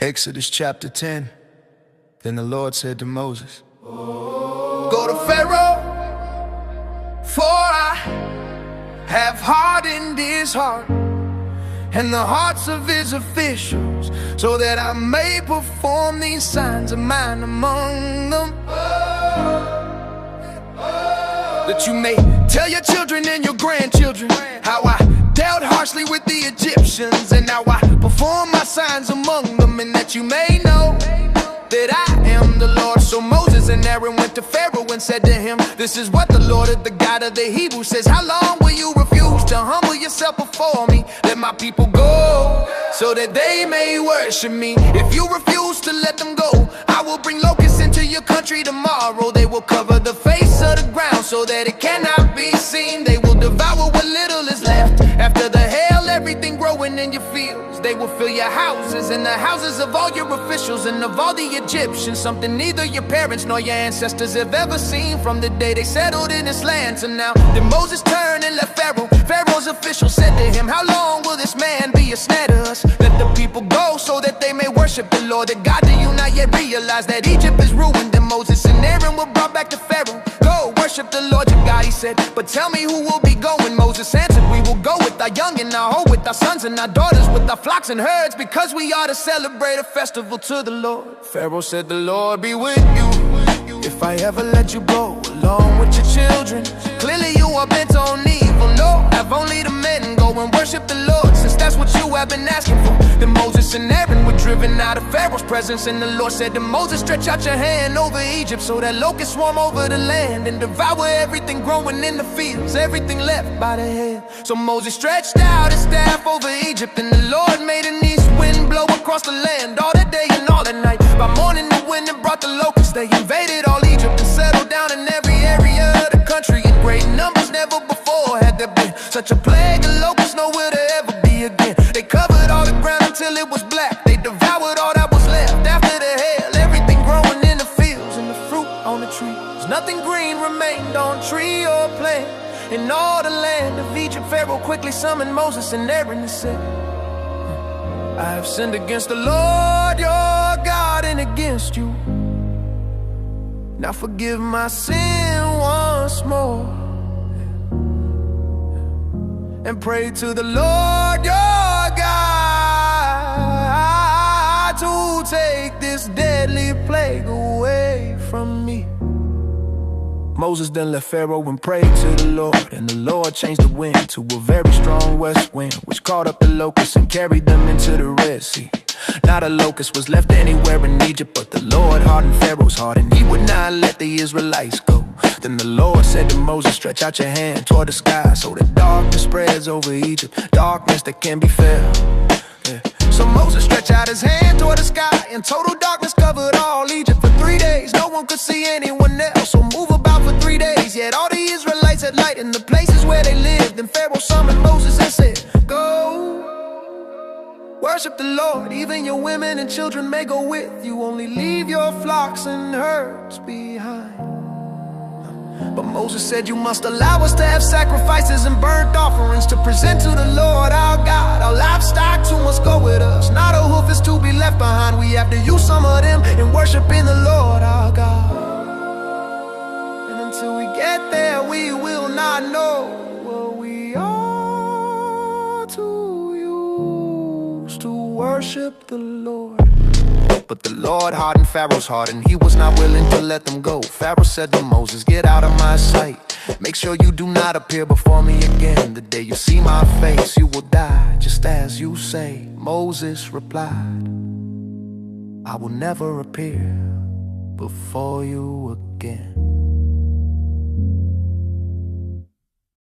Exodus chapter 10. Then the Lord said to Moses, "Go to Pharaoh, for I have hardened his heart and the hearts of his officials, so that I may perform these signs of mine among them, that you may tell your children and your grandchildren how I dealt harshly with the Egyptians, and how I perform my signs among them, and that you may know that I am the Lord." So Moses and Aaron went to Pharaoh and said to him, "This is what the Lord, the God of the Hebrews, says. How long will you refuse to humble yourself before me? Let my people go, so that they may worship me. If you refuse to let them go, I will bring locusts into your country tomorrow. They will cover the face of the ground so that it cannot be seen. They will devour what little is left. After the hail, everything growing in your fields. They will fill your houses and the houses of all your officials and of all the Egyptians, something neither your parents nor your ancestors have ever seen from the day they settled in this land to now." Then Moses turned and left Pharaoh. Pharaoh's officials said to him, "How long will this man be a snare to us? Let the people go so that they may worship the Lord their God. Do you not yet realize that Egypt is ruined?" Then Moses and Aaron were brought back to Pharaoh. "Go, worship the Lord your God," he said, "but tell me who will be going." Moses answered, "We will go with our young and our old, with our sons and our daughters, with our flocks and herds, because we are to celebrate a festival to the Lord." Pharaoh said, "The Lord be with you, if I ever let you go along with your children. Clearly you are bent on evil. No, have only the men go and worship the Lord, since that's what you have been asking for." Then Moses and Aaron were driven out of Pharaoh's presence, and the Lord said to Moses, "Stretch out your hand over Egypt, so that locusts swarm over the land and devour everything growing in the fields, everything left by the hail." So Moses stretched out his staff over Egypt, and the Lord made an east wind blow across the land all the day and all the night. By morning the wind and brought the locusts. They invaded all Egypt and settled down in every area of the country in great numbers. Never before had there been such a plague of locusts, nowhere to ever be again. They covered all the ground until it was black. They devoured all that was left after the hail, everything growing in the fields and the fruit on the trees. Nothing green remained on tree or plant in all the land of Egypt. Pharaoh quickly summoned Moses and Aaron and said, "I have sinned against the Lord your God and against you. Now forgive my sin once more, and pray to the Lord your God to take this deadly plague away from me." Moses then left Pharaoh and prayed to the Lord, and the Lord changed the wind to a very strong west wind, which caught up the locusts and carried them into the Red Sea. Not a locust was left anywhere in Egypt, but the Lord hardened Pharaoh's heart, and he would not let the Israelites go. Then the Lord said to Moses, "Stretch out your hand toward the sky, so that darkness spreads over Egypt, darkness that can be felt." So Moses stretched out his hand toward the sky, and total darkness covered all Egypt for 3 days. No one could see anyone else, so move about for 3 days. Yet all the Israelites had light in the places where they lived. Then Pharaoh summoned Moses and said, "Go, worship the Lord. Even your women and children may go with you. Only leave your flocks and herds behind." But Moses said, "You must allow us to have sacrifices and burnt offerings to present to the Lord our God. Our livestock too must go with us. Not a hoof is to be left behind. We have to use some of them in worshiping the Lord our God. And until we get there, we will not know what we ought to use to worship the Lord." But the Lord hardened Pharaoh's heart, and he was not willing to let them go. Pharaoh said to Moses, "Get out of my sight. Make sure you do not appear before me again. The day you see my face, you will die, just as you say." Moses replied, "I will never appear before you again."